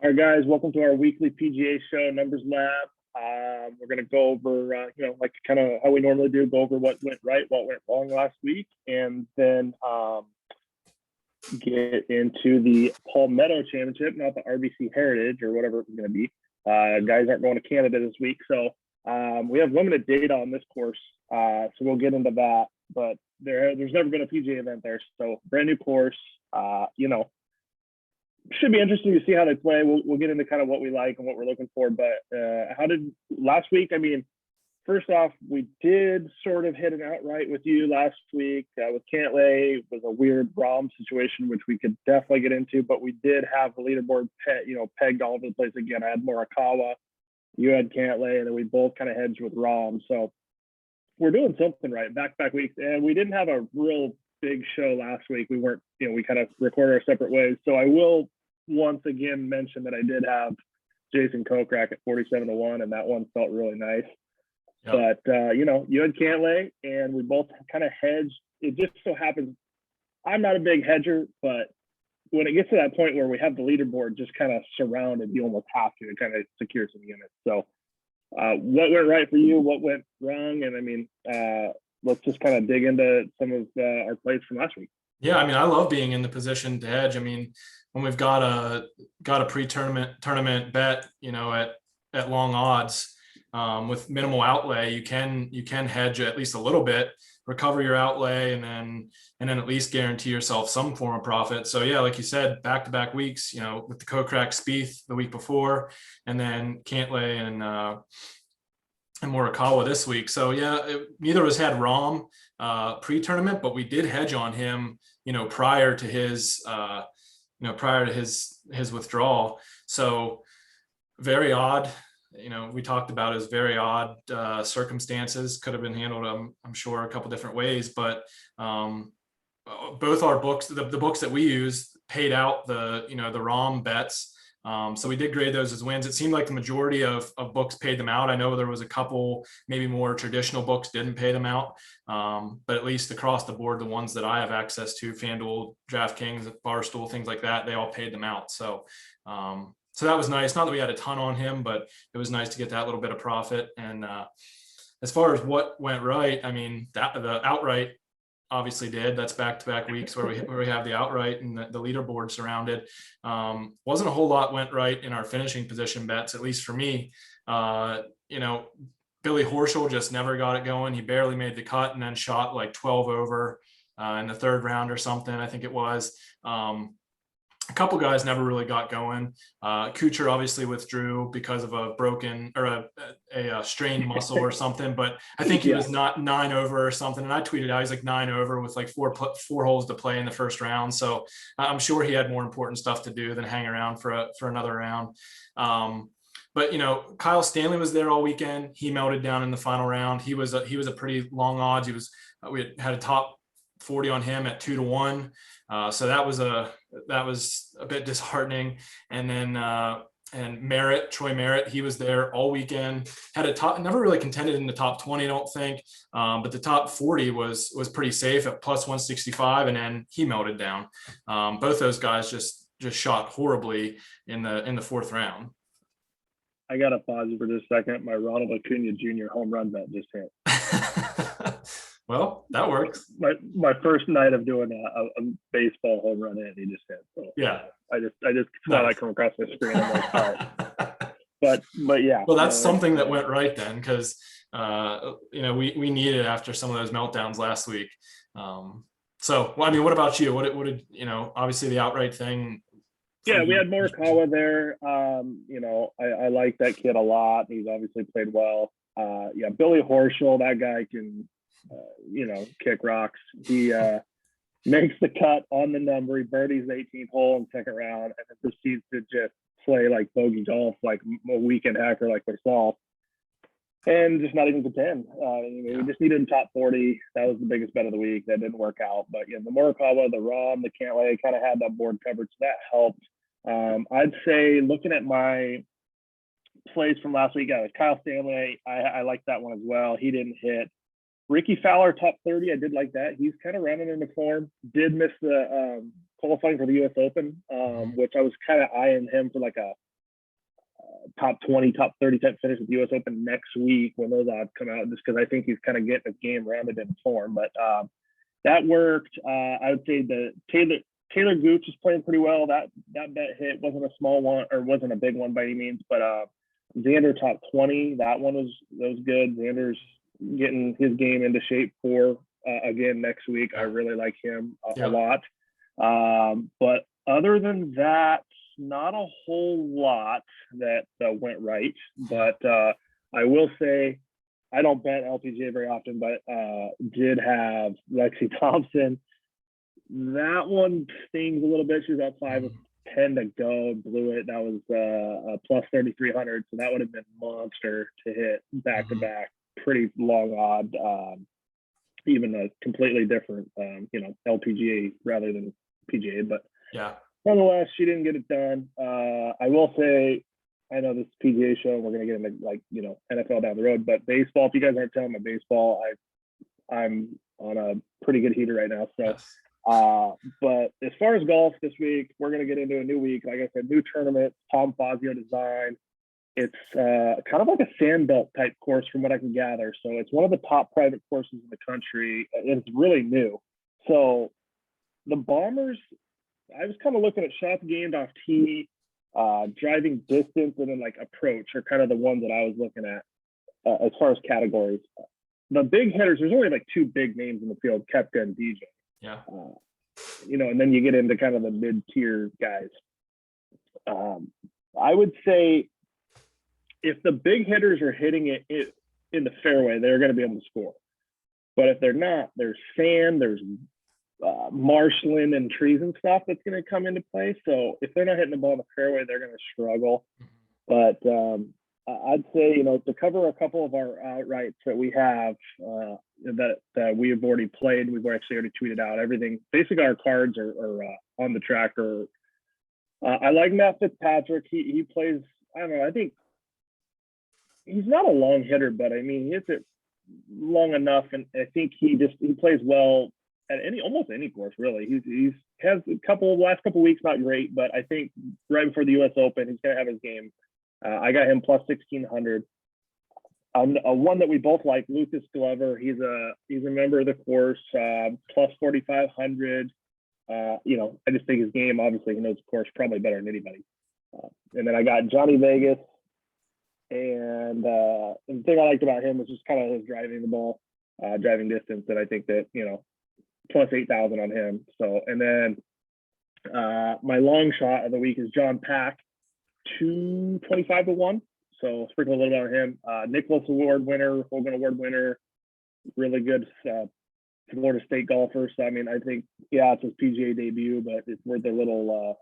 All right, guys, welcome to our weekly PGA show, Numbers Lab. We're going to go over, like kind of how we normally do, go over what went right, what went wrong last week, and then get into the Palmetto Championship, not the RBC Heritage or whatever it's going to be. Guys aren't going to Canada this week, so we have limited data on this course, so we'll get into that. But there's never been a PGA event there, so brand new course. Should be interesting to see how they play. We'll get into kind of what we like and what we're looking for. But how did last week? I mean, first off, we did sort of hit an outright with you last week with Cantlay. It was a weird ROM situation, which we could definitely get into. But we did have the leaderboard pegged all over the place again. I had Morikawa, you had Cantlay, and then we both kind of hedged with ROM. So we're doing something right back weeks, and we didn't have a real big show last week. We weren't, we kind of recorded our separate ways. So I will once again mention that I did have Jason Kokrak at 47-1, and that one felt really nice. Yep. But you had Cantlay, and we both kind of hedged. It just so happens I'm not a big hedger, but when it gets to that point where we have the leaderboard just kind of surrounded, you almost have to kind of secure some units. So what went right for you? What went wrong? And I mean, let's just kind of dig into some of our plays from last week. Yeah, I mean, I love being in the position to hedge. I mean, when we've got a tournament bet, at long odds with minimal outlay, you can hedge at least a little bit, recover your outlay, and then at least guarantee yourself some form of profit. So yeah, like you said, back-to-back weeks, with the Kokrak Spieth the week before, and then Cantlay and Morikawa this week. So yeah, neither of us had ROM pre-tournament, but we did hedge on him, prior to his withdrawal. So very odd, we talked about as very odd circumstances. Could have been handled, I'm sure, a couple different ways, but both our books, the books that we use, paid out the ROM bets. So we did grade those as wins. It seemed like the majority of books paid them out. I know there was a couple, maybe more traditional books didn't pay them out. But at least across the board, the ones that I have access to, FanDuel, DraftKings, Barstool, things like that, they all paid them out. So that was nice. Not that we had a ton on him, but it was nice to get that little bit of profit. And as far as what went right, I mean, the outright obviously did. That's back-to-back weeks where we have the outright and the leaderboard surrounded. Wasn't a whole lot went right in our finishing position bets, at least for me. Billy Horschel just never got it going. He barely made the cut and then shot like 12 over in the third round or something, I think it was. A couple guys never really got going. Kuchar obviously withdrew because of a broken or a strained muscle or something, but I think he was not 9 over or something. And I tweeted out he's like 9 over with like four holes to play in the first round. So I'm sure he had more important stuff to do than hang around for another round. But Kyle Stanley was there all weekend. He melted down in the final round. He was a pretty long odds. We had a top 40 on him at 2-1. So that was a bit disheartening. And then Troy Merritt, he was there all weekend, never really contended in the top 20, I don't think. But the top 40 was pretty safe at plus 165. And then he melted down. Both those guys just shot horribly in the fourth round. I got to pause for just a second. My Ronald Acuna Jr. home run bet just hit. Well, that works. My first night of doing a baseball home run in, he just hit. So yeah, I just saw that come across my screen. I'm like, all right. But yeah. Well, that's something that went right then, because we needed it after some of those meltdowns last week. So, well, I mean, what about you? What did obviously the outright thing? Yeah, we had Morikawa there. I like that kid a lot. He's obviously played well. Billy Horschel, that guy can. Kick rocks. He makes the cut on the number. He birdies the 18th hole in second round, and then proceeds to just play like bogey golf, like a weekend hacker like myself, and just not even contend. We just needed him top 40. That was the biggest bet of the week. That didn't work out, but the Morikawa, the ROM, the Cantlay kind of had that board covered, so that helped. I'd say looking at my plays from last week, Kyle Stanley, I liked that one as well. He didn't hit. Ricky Fowler, top 30. I did like that. He's kind of running into form. Did miss the qualifying for the U.S. Open, which I was kind of eyeing him for like a top 20, top 30 type finish at the U.S. Open next week when those odds come out, just because I think he's kind of getting his game rounded in form. But that worked. I would say the Taylor Gooch is playing pretty well. That bet hit. Wasn't a small one, or wasn't a big one by any means, but Xander top 20, that one was good. Xander's getting his game into shape for again next week. I really like him a lot. But other than that, not a whole lot that went right. But I will say, I don't bet LPGA very often, but did have Lexi Thompson. That one stings a little bit. She was at 5 of 10 to go, blew it. That was a plus 3,300. So that would have been monster to hit back to back. Pretty long odd, even a completely different, LPGA rather than PGA. But nonetheless, she didn't get it done. I will say, I know this is PGA show, we're going to get into NFL down the road, but baseball, if you guys aren't telling my baseball, I'm on a pretty good heater right now. So, but as far as golf this week, we're going to get into a new week. Like I said, new tournament, Tom Fazio design. It's kind of like a sandbelt type course from what I can gather. So it's one of the top private courses in the country. It's really new. So the Bombers, I was kind of looking at shots gained off tee, driving distance, and then like approach are kind of the ones that I was looking at as far as categories. The big hitters, there's only like 2 big names in the field, Koepka and DJ. And then you get into kind of the mid-tier guys. I would say if the big hitters are hitting it in the fairway, they're going to be able to score. But if they're not, there's sand, there's marshland and trees and stuff that's going to come into play. So if they're not hitting the ball in the fairway, they're going to struggle. But I'd say, to cover a couple of our outrights that we have that we have already played, we've actually already tweeted out everything. Basically, our cards are on the tracker. I like Matt Fitzpatrick. He plays, I don't know, I think he's not a long hitter, but I mean, he hits it long enough. And I think he plays well at almost any course, really. He's has last couple weeks, not great, but I think right before the U.S. Open, he's going to have his game. I got him plus 1,600. One that we both like, Lucas Glover. He's a member of the course, plus 4,500. I just think his game, obviously, he knows the course probably better than anybody. And then I got Johnny Vegas. And the thing I liked about him was just kind of his driving the ball, driving distance. And I think that, plus 8,000 on him. So, and then my long shot of the week is John Pack, 225 to 1. So sprinkle a little bit on him. Nicholas Award winner, Hogan Award winner, really good Florida State golfer. So I mean, I think it's his PGA debut, but it's worth a little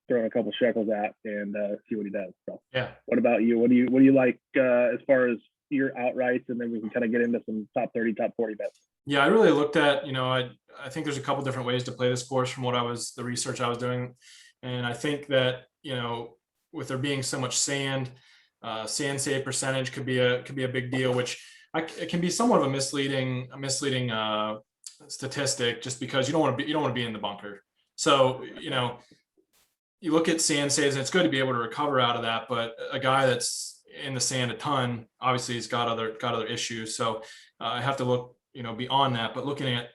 throwing a couple shekels at and see what he does. So what about you? What do you like as far as your outrights, and then we can kind of get into some top 30, top 40 bets. Yeah, I really looked at, I think there's a couple different ways to play this course from the research I was doing. And I think that, with there being so much sand save percentage could be a big deal, which it can be somewhat of a misleading statistic, just because you don't want to be in the bunker. So, you look at sand saves, and it's good to be able to recover out of that, but a guy that's in the sand a ton, obviously he's got other issues. So I have to look, beyond that, but looking at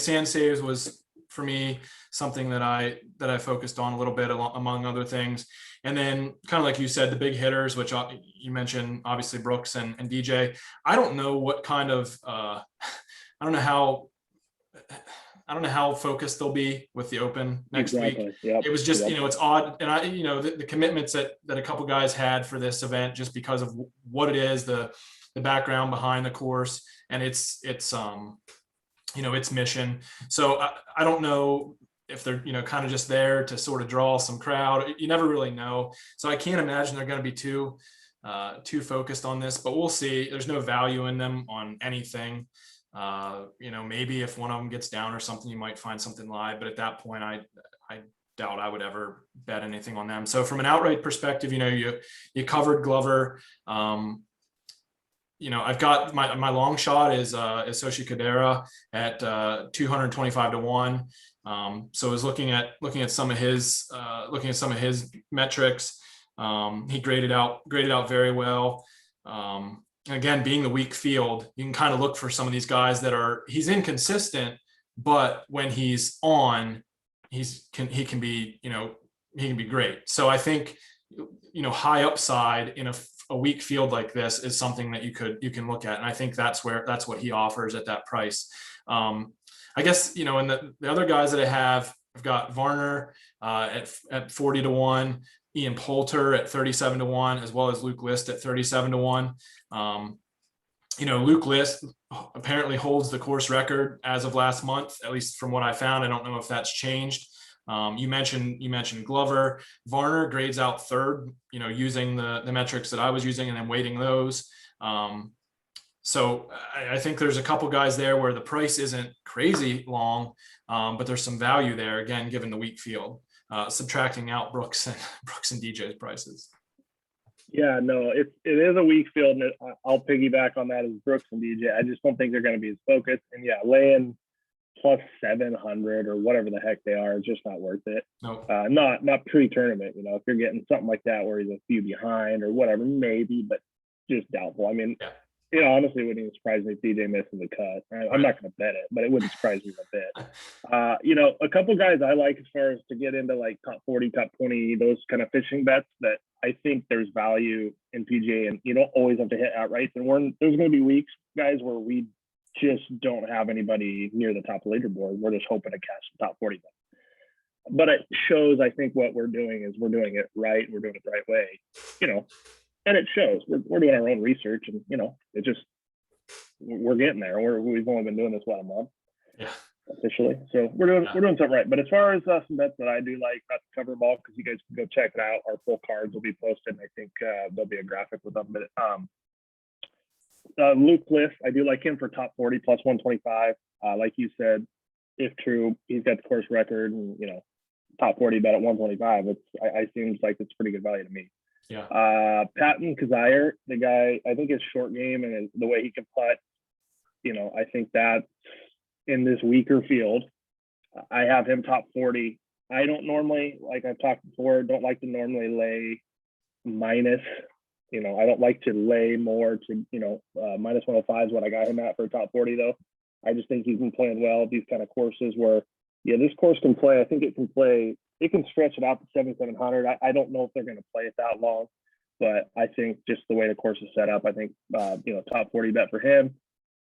sand saves was, for me, something that I focused on a little bit, among other things. And then kind of like you said, the big hitters, which you mentioned, obviously Brooks and DJ. I don't know what kind of, I don't know how focused they'll be with the Open next week. Yep. It was just, it's odd. And the commitments that a couple guys had for this event, just because of what it is, the background behind the course and its mission. So I don't know if they're, kind of just there to sort of draw some crowd. You never really know. So I can't imagine they're going to be too focused on this, but we'll see. There's no value in them on anything. Maybe if one of them gets down or something, you might find something live, but at that point, I doubt I would ever bet anything on them. So from an outright perspective, you covered Glover. I've got my long shot is Soshi Kadera at 225 to 1. So I was looking at some of his metrics. He graded out very well. Again, being the weak field, you can kind of look for some of these guys he's inconsistent, but when he's on, he can be, he can be great. So I think, high upside in a weak field like this is something that you can look at. And I think that's what he offers at that price. I guess, and the other guys that I've got Varner at 40 to 1, Ian Poulter at 37 to 1, as well as Luke List at 37 to 1. Luke List apparently holds the course record as of last month, at least from what I found. I don't know if that's changed. You mentioned Glover. Varner grades out third, using the metrics that I was using and then weighting those. So I think there's a couple guys there where the price isn't crazy long, but there's some value there, again, given the weak field, subtracting out Brooks and DJ's prices. Yeah, no, it is a weak field, and I'll piggyback on that as Brooks and DJ. I just don't think they're going to be as focused. And yeah, laying plus 700 or whatever the heck they are is just not worth it. Nope. Not pre-tournament. If you're getting something like that where he's a few behind or whatever, maybe, but just doubtful. I mean, yeah. Honestly, it wouldn't even surprise me if DJ misses a cut. I'm not going to bet it, but it wouldn't surprise me a bit. A couple guys I like as far as to get into like top 40, top 20, those kind of fishing bets that I think there's value in PGA, and you don't always have to hit outright. And there's going to be weeks, guys, where we just don't have anybody near the top of the leaderboard. We're just hoping to catch the top 40 bets. But it shows, I think, what we're doing is we're doing it right. We're doing it the right way, and it shows. We're doing our own research, and it just, we're getting there. We've only been doing this a month, officially. So we're doing something right. But as far as some bets that I do like, not to cover them all, because you guys can go check it out. Our full cards will be posted, and I think there'll be a graphic with them. But Luke List, I do like him for top 40 plus 125. Like you said, if true, he's got the course record, and top 40 bet at 125. I seems like it's pretty good value to me. Yeah. Patton Kazire, the guy, I think his short game and the way he can putt, I think that's in this weaker field. I have him top 40. I don't normally, like I've talked before, don't like to normally lay minus. I don't like to lay more to, minus 105 is what I got him at for top 40 though. I just think he's been playing well at these kind of courses where, this course can play. I think it can stretch it out to 7,700. I don't know if they're going to play it that long, but I think just the way the course is set up, I think, top 40 bet for him.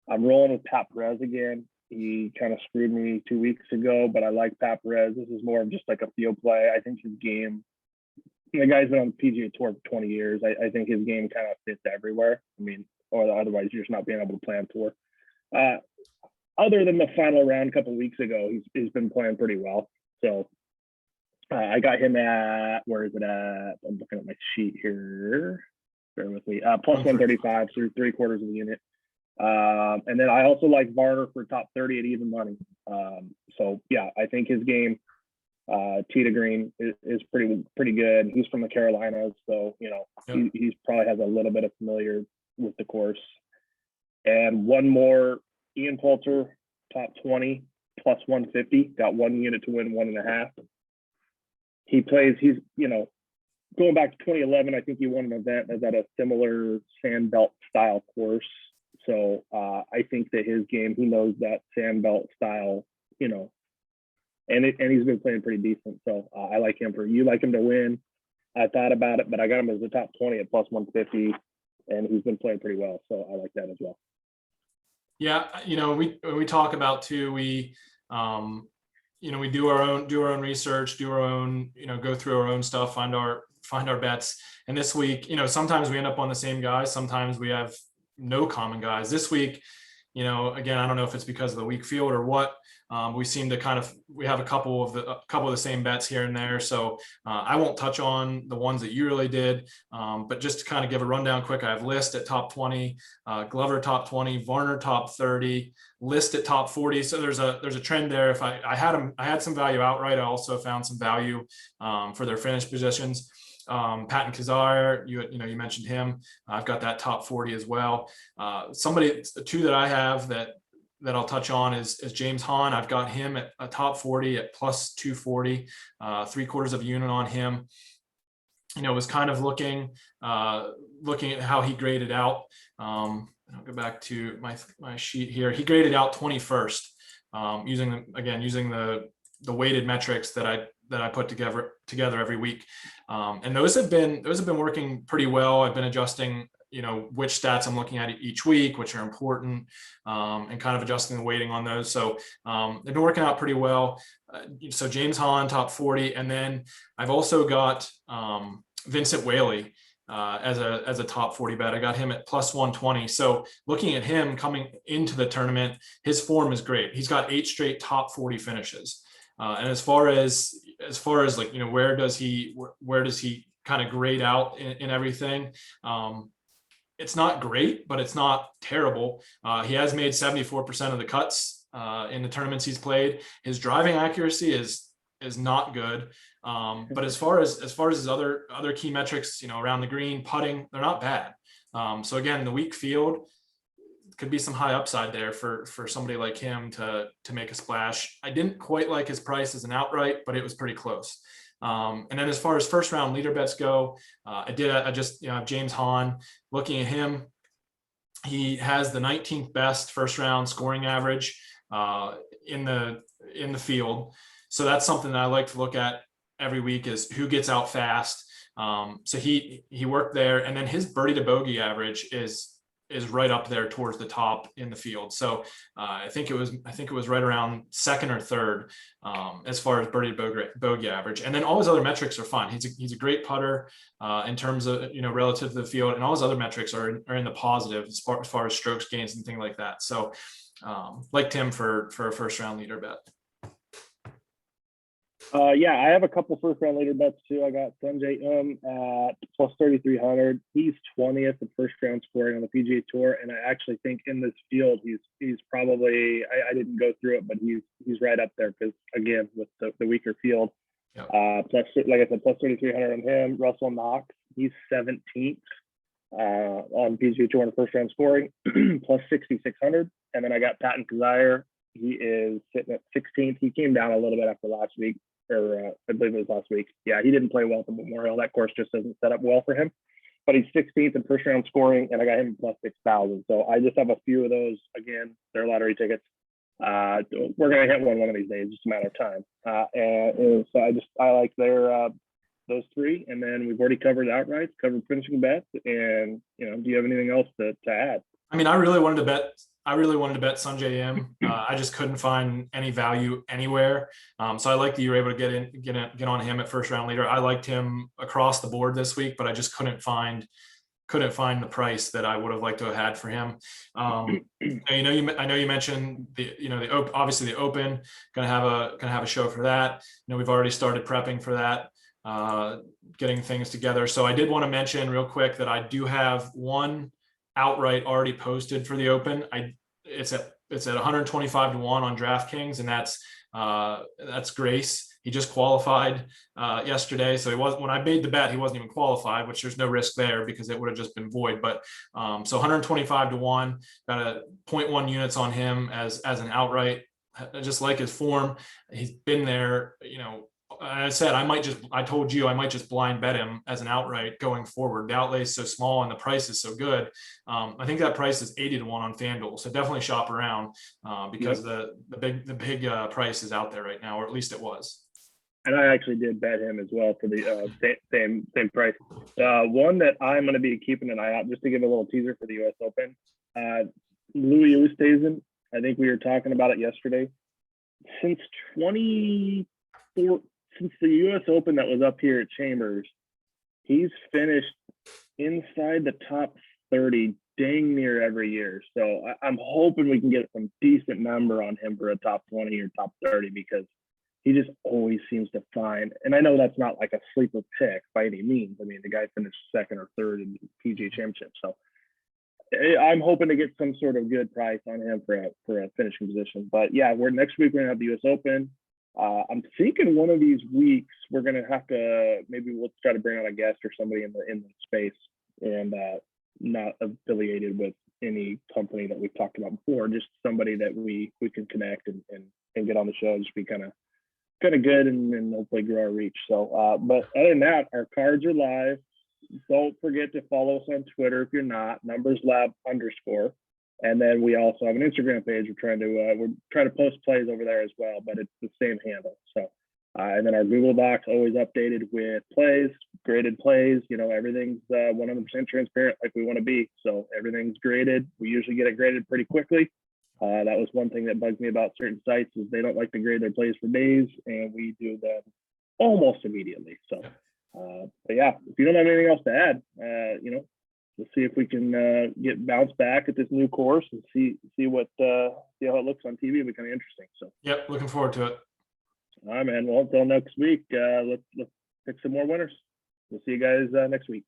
I'm rolling with Pat Perez again. He kind of screwed me 2 weeks ago, but I like Pat Perez. This is more of just like a field play. I think his game, the guy's been on the PGA Tour for 20 years. I think his game kind of fits everywhere. I mean, or otherwise you're just not being able to play on tour. Other than the final round a couple of weeks ago, he's been playing pretty well. So I got him at, where is it at? I'm looking at my sheet here. Bear with me. Plus 135 through 3/4 of the unit. And then I also like Varner for top 30 at even money. So yeah, I think his game, tee to green, is pretty good. He's from the Carolinas, so he's probably has a little bit of familiar with the course. And one more, Ian Poulter, top 20 plus 150, got 1 unit to win 1.5. He's going back to 2011, I think he won an event that's at a similar sand belt style course. So I think that his game, he knows that sand belt style, and he's been playing pretty decent. So I like him you like him to win. I thought about it, but I got him as the top 20 at plus 150, and he's been playing pretty well. So I like that as well. Yeah, we talk about too, we do our own research, do our own, go through our own stuff, find our bets. And this week, sometimes we end up on the same guys. Sometimes we have no common guys. This week, again, I don't know if it's because of the weak field or what. We seem to we have a couple of the same bets here and there. So I won't touch on the ones that you really did, but just to kind of give a rundown quick, I have List at top 20, Glover top 20, Varner top 30, List at top 40. So there's a trend there. If I had some value outright, I also found some value for their finish positions. Patton Kazire, you mentioned him. I've got that top 40 as well. Two that I have that I'll touch on is James Hahn. I've got him at a top 40 at plus 240, 3/4 of a unit on him. was kind of looking at how he graded out. I'll go back to my sheet here. He graded out 21st, using the weighted metrics that I put together every week. And those have been working pretty well. I've been adjusting, which stats I'm looking at each week, which are important, and kind of adjusting the weighting on those. So they've been working out pretty well. So James Hahn, top 40. And then I've also got Vincent Whaley as a top 40 bet. I got him at plus 120. So looking at him coming into the tournament, his form is great. He's got 8 straight top 40 finishes. And as far as like, where does he kind of grade out in everything? It's not great, but it's not terrible. He has made 74% of the cuts in the tournaments he's played. His driving accuracy is not good. But as far as his other key metrics, around the green, putting, they're not bad. So again, the weak field could be some high upside there for somebody like him to make a splash. I didn't quite like his price as an outright, but it was pretty close. And then as far as first round leader bets go, I just James Hahn. Looking at him, he has the 19th best first round scoring average in the field. So that's something that I like to look at every week, is who gets out fast. So he worked there, and then his birdie to bogey average is right up there towards the top in the field. So I think it was right around second or third as far as birdie to bogey average. And then all his other metrics are fine. He's a great putter in terms of, relative to the field, and all his other metrics are in the positive as far as strokes gains and things like that. So liked him for a first round leader bet. Yeah, I have a couple first round leader bets too. I got Sanjay at plus 3,300. He's 20th in first round scoring on the PGA Tour, and I actually think in this field he's probably, I didn't go through it, but he's right up there, because again, with the weaker field. Yep. Plus, like I said, plus 3,300 on him. Russell Knox, he's 17th on PGA Tour in first round scoring, plus 6,600. And then I got Patton Kizzire. He is sitting at 16th. He came down a little bit after last week, or I believe it was last week. Yeah, he didn't play well at the Memorial. That course just doesn't set up well for him. But he's 16th in first round scoring, and I got him plus 6,000. So I just have a few of those. Again, they're lottery tickets. We're gonna hit one of these days, just a matter of time. And so I like their those three, and then we've already covered outrights, covered finishing bets, and do you have anything else to add? I mean, I really wanted to bet Sanjay M. I just couldn't find any value anywhere. So I like that you were able to get on him at first round leader. I liked him across the board this week, but I just couldn't find the price that I would have liked to have had for him. I know you mentioned obviously the Open, gonna have a show for that. We've already started prepping for that, getting things together. So I did want to mention real quick that I do have one outright already posted for the Open. It's at 125 to 1 on DraftKings, and that's Grace. He just qualified yesterday, so when I made the bet, he wasn't even qualified, which there's no risk there because it would have just been void. But so 125 to 1, got a 0.1 units on him as an outright. I just like his form. He's been there, I said I told you I might just blind bet him as an outright going forward. The outlay is so small and the price is so good. I think that price is 80 to 1 on FanDuel, so definitely shop around because the big price is out there right now, or at least it was. And I actually did bet him as well for the same price. One that I'm going to be keeping an eye out, just to give a little teaser for the U.S. Open. Louis Oosthuizen, I think we were talking about it yesterday. Since the U.S. Open that was up here at Chambers, he's finished inside the top 30 dang near every year. So I'm hoping we can get some decent number on him for a top 20 or top 30, because he just always seems to find, and I know that's not like a sleeper pick by any means. I mean, the guy finished second or third in the PGA Championship. So I'm hoping to get some sort of good price on him for a finishing position. But yeah, next week we're gonna have the U.S. Open. I'm thinking one of these weeks we're gonna have to, maybe we'll try to bring on a guest or somebody in the space, and not affiliated with any company that we've talked about before, just somebody that we can connect and get on the show, just be kind of kind of good and hopefully grow our reach. So, but other than that, our cards are live. Don't forget to follow us on Twitter if you're not, numberslab_. And then we also have an Instagram page. We're trying to post plays over there as well, but it's the same handle. So, and then our Google Docs always updated with plays, graded plays. You know, everything's 100% transparent like we want to be. So everything's graded. We usually get it graded pretty quickly. That was one thing that bugs me about certain sites is they don't like to grade their plays for days, and we do them almost immediately. So, but yeah, if you don't have anything else to add, you know, we'll see if we can get bounced back at this new course and see how it looks on TV. It'll be kind of interesting. So, Yep, looking forward to it. all right, man. Well, until next week, let's pick some more winners. We'll see you guys next week.